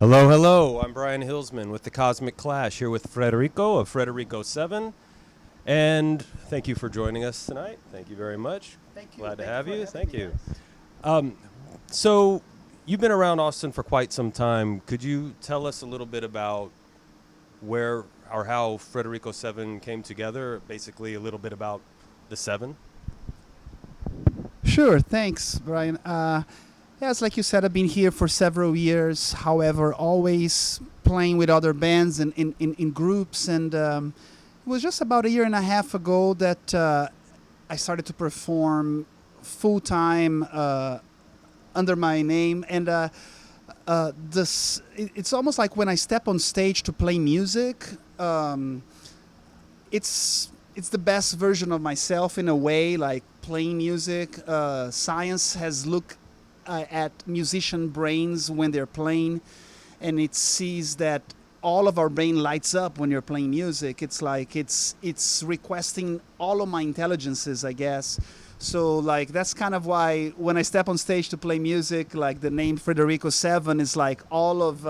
Hello, hello. I'm Brian Hillsman with the Cosmic Clash here with Frederico of Frederico7. And thank you for joining us tonight. Thank you very much. Thank you. Glad to Thank have you. you. For having Thank me, you. guys. So, you've been around Austin for quite some time. Could you tell us a little bit about where or how Frederico7 came together? Basically, a little bit about the seven? Sure. Thanks, Brian. Yes, like you said, I've been here for several years. However, always playing with other bands and in groups. And it was just about a year and a half ago that I started to perform full time under my name. And it's almost like when I step on stage to play music. It's the best version of myself in a way, like playing music. Science has looked at musician brains when they're playing, and it sees that all of our brain lights up when you're playing music. It's like it's requesting all of my intelligences, I guess. So like that's kind of why when I step on stage to play music, like the name Frederico7 is like all of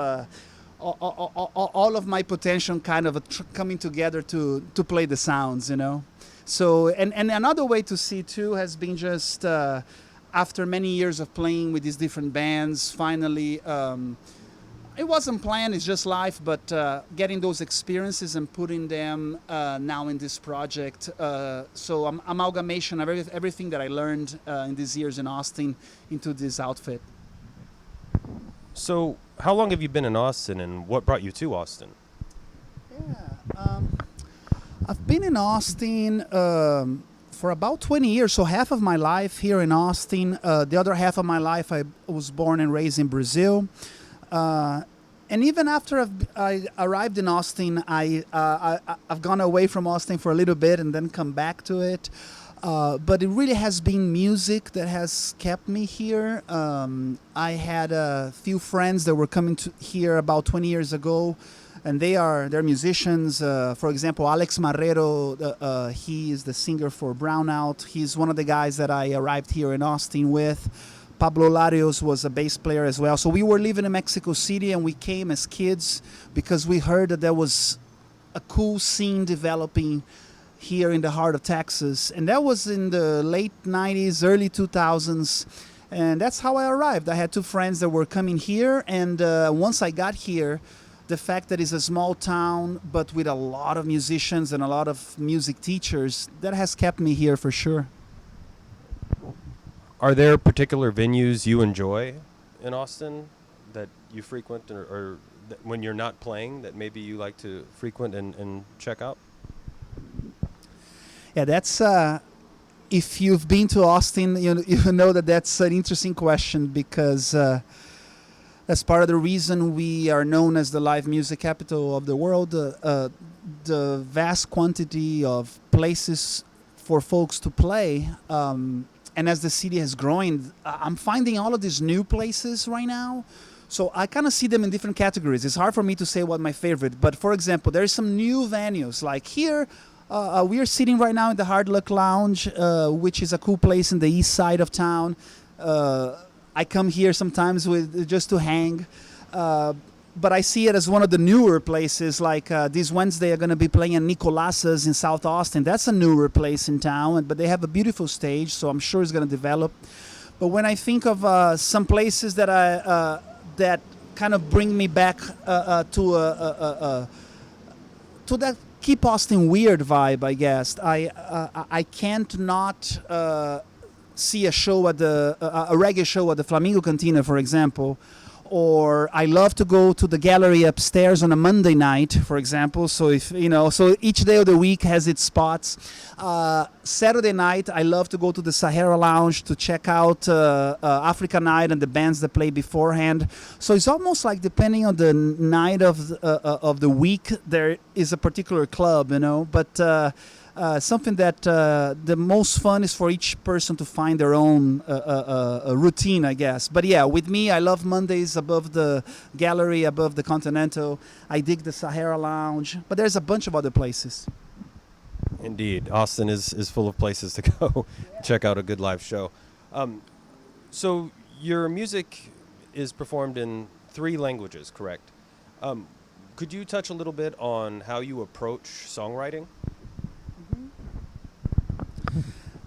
my potential kind of coming together to play the sounds, you know. So and another way to see too has been just after many years of playing with these different bands, finally it wasn't planned, it's just life, but getting those experiences and putting them now in this project. So amalgamation of everything that I learned in these years in Austin into this outfit. So, how long have you been in Austin and what brought you to Austin? Yeah, I've been in Austin for about 20 years, so half of my life here in Austin. The other half of my life, I was born and raised in Brazil. And even after I arrived in Austin, I've gone away from Austin for a little bit and then come back to it. But it really has been music that has kept me here. I had a few friends that were coming to here about 20 years ago, and they're musicians. For example, Alex Marrero, he is the singer for Brownout. He's one of the guys that I arrived here in Austin with. Pablo Larios was a bass player as well. So we were living in Mexico City, and we came as kids because we heard that there was a cool scene developing here in the heart of Texas, and that was in the late 90s, early 2000s, and that's how I arrived. I had two friends that were coming here, and once I got here, the fact that it's a small town but with a lot of musicians and a lot of music teachers, that has kept me here for sure. Are there particular venues you enjoy in Austin that you frequent or that when you're not playing that maybe you like to frequent and check out? Yeah, that's if you've been to Austin, you know that that's an interesting question because that's part of the reason we are known as the live music capital of the world. The vast quantity of places for folks to play, and as the city has grown, I'm finding all of these new places right now. So I kind of see them in different categories. It's hard for me to say what my favorite, but for example, there's some new venues like here. We are sitting right now in the Hardluck Lounge, which is a cool place in the east side of town. I come here sometimes just to hang, but I see it as one of the newer places. Like this Wednesday, I'm going to be playing at Nicolas's in South Austin. That's a newer place in town, but they have a beautiful stage, so I'm sure it's going to develop. But when I think of some places that that kind of bring me back to that keep Austin weird vibe, I guess. I can't not see a show at a reggae show at the Flamingo Cantina, for example. Or I love to go to the gallery upstairs on a Monday night, for example. So so each day of the week has its spots. Saturday night, I love to go to the Sahara Lounge to check out Africa Night and the bands that play beforehand. So it's almost like depending on the night of the week, there is a particular club, But something that the most fun is for each person to find their own routine, I guess. But yeah, with me, I love Mondays above the gallery, above the Continental. I dig the Sahara Lounge, but there's a bunch of other places. Indeed, Austin is full of places to go check out a good live show. So your music is performed in 3 languages, correct? Um, could you touch a little bit on how you approach songwriting?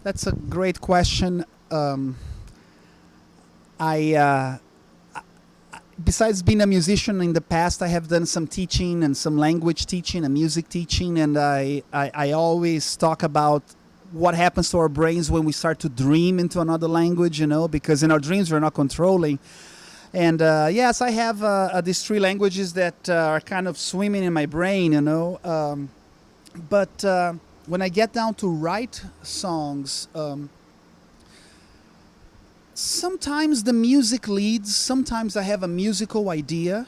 That's a great question. I besides being a musician in the past, I have done some teaching and some language teaching and music teaching, and I always talk about what happens to our brains when we start to dream into another language, you know, because in our dreams we're not controlling. And yes, I have these 3 languages that are kind of swimming in my brain, you know. But when I get down to write songs, sometimes the music leads, sometimes I have a musical idea,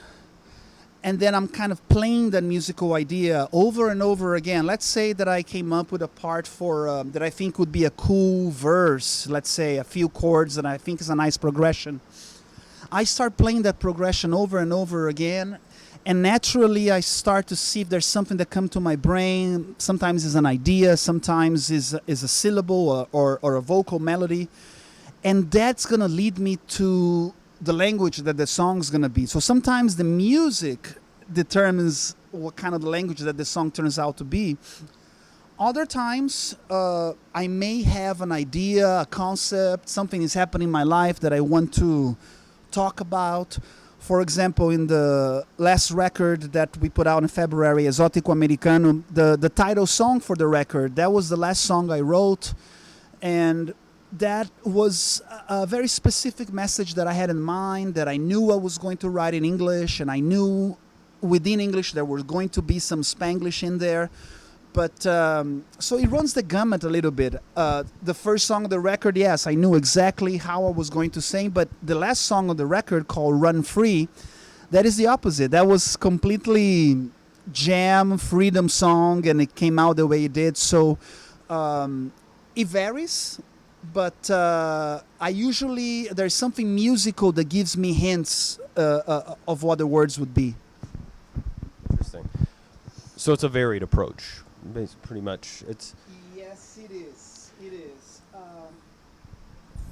and then I'm kind of playing that musical idea over and over again. Let's say that I came up with a part for that I think would be a cool verse, let's say a few chords that I think is a nice progression. I start playing that progression over and over again, and naturally I start to see if there's something that comes to my brain. Sometimes it's an idea, sometimes is a syllable or a vocal melody, and that's going to lead me to the language that the song's going to be. So sometimes the music determines what kind of language that the song turns out to be. Other times, I may have an idea, a concept, something is happening in my life that I want to talk about. For example, in the last record that we put out in February, Exótico Americano, the title song for the record, that was the last song I wrote, and that was a very specific message that I had in mind, that I knew I was going to write in English, and I knew within English there was going to be some Spanglish in there. But so it runs the gamut a little bit. The first song of the record, yes, I knew exactly how I was going to sing, but the last song of the record, called Run Free, that is the opposite. That was completely jam, freedom song, and it came out the way it did. So it varies. But I usually, there's something musical that gives me hints of what the words would be. Interesting. So it's a varied approach, pretty much. It's Yes, it is. It is.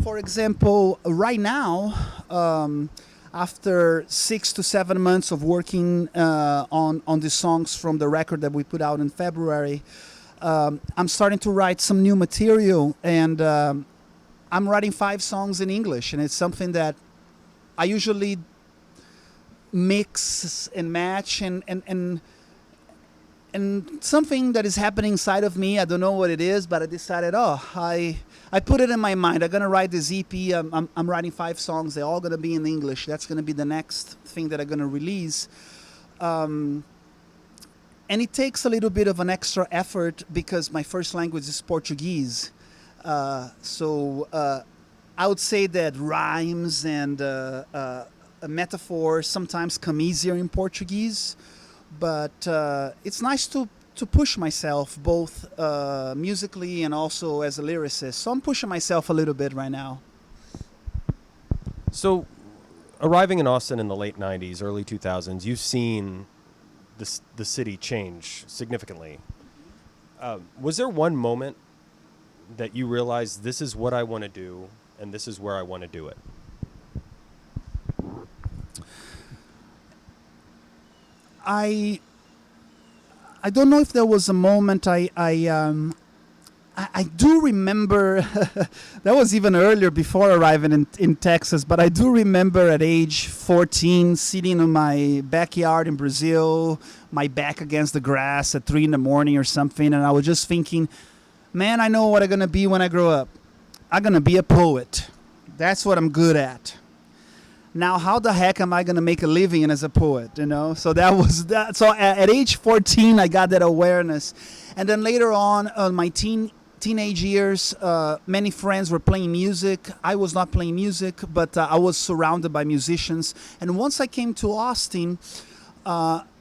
For example, right now, after 6 to 7 months of working on the songs from the record that we put out in February, I'm starting to write some new material, and I'm writing 5 songs in English, and it's something that I usually mix and match, and something that is happening inside of me. I don't know what it is, but I decided, I put it in my mind. I'm gonna write this EP. I'm writing 5 songs. They're all gonna be in English. That's gonna be the next thing that I'm gonna release. And it takes a little bit of an extra effort because my first language is Portuguese. So I would say that rhymes and metaphors sometimes come easier in Portuguese. But it's nice to push myself both musically and also as a lyricist. So I'm pushing myself a little bit right now. So, arriving in Austin in the late 90s, early 2000s, you've seen the city change significantly. Was there one moment that you realized, this is what I want to do and this is where I want to do it? I don't know if there was a moment. I do remember that was even earlier, before arriving in Texas, but I do remember at age 14 sitting in my backyard in Brazil, my back against the grass at 3 in the morning or something, and I was just thinking, man, I know what I'm gonna be when I grow up. I'm gonna be a poet. That's what I'm good at. Now, how the heck am I going to make a living as a poet, you know? So that was that. So at age 14, I got that awareness. And then later on, my teenage years, many friends were playing music. I was not playing music, but I was surrounded by musicians. And once I came to Austin,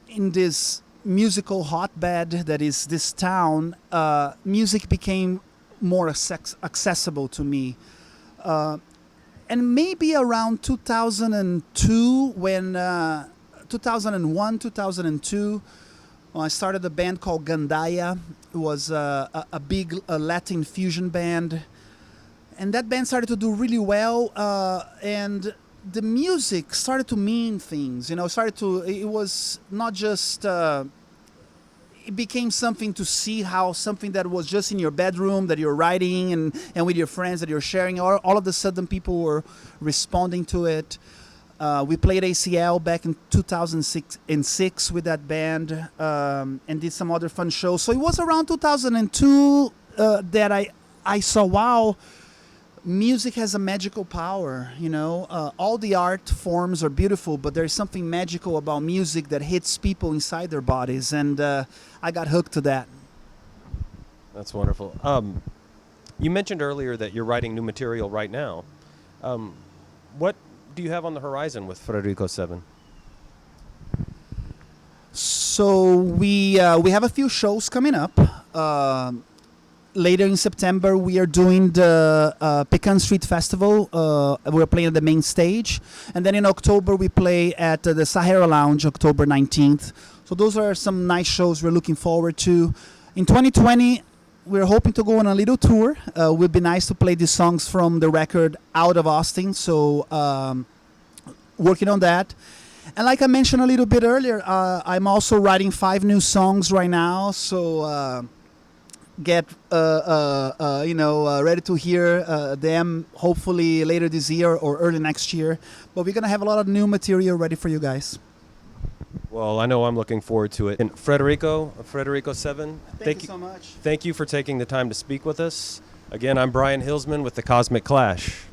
in this musical hotbed that is this town, music became more accessible to me. And maybe around 2002, when 2001, 2002, I started a band called Gandaya. It was a big Latin fusion band. And that band started to do really well. And the music started to mean things. You know, it was not just. It became something to see how something that was just in your bedroom that you're writing and with your friends that you're sharing, all of a sudden people were responding to it. We played ACL back in 2006 with that band and did some other fun shows. So it was around 2002 that I saw, wow, music has a magical power, you know. All the art forms are beautiful, but there's something magical about music that hits people inside their bodies, and I got hooked to that. That's wonderful. You mentioned earlier that you're writing new material right now. What do you have on the horizon with Frederico7? So we have a few shows coming up. Later in September, we are doing the Pecan Street Festival. We're playing at the main stage. And then in October, we play at the Sahara Lounge, October 19th. So those are some nice shows we're looking forward to. In 2020, we're hoping to go on a little tour. It would be nice to play these songs from the record out of Austin. So working on that. And like I mentioned a little bit earlier, I'm also writing 5 new songs right now. So get ready to hear them hopefully later this year or early next year. But we're gonna have a lot of new material ready for you guys. Well, I know I'm looking forward to it. And Frederico7, Thank you so much. Thank you for taking the time to speak with us. Again, I'm Brian Hillsman with the Cosmic Clash.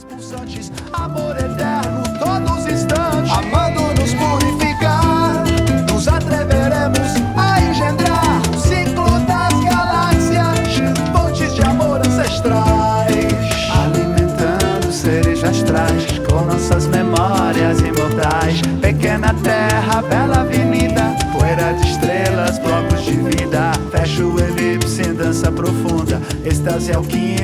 Pulsantes, amor eterno, todos os instantes, amando nos purificar, nos atreveremos a engendrar o ciclo das galáxias, fontes de amor ancestrais, alimentando seres astrais com nossas memórias imortais. Pequena terra, bela avenida, poeira de estrelas, blocos de vida, fecha o elipse em dança profunda, êxtase alquímico.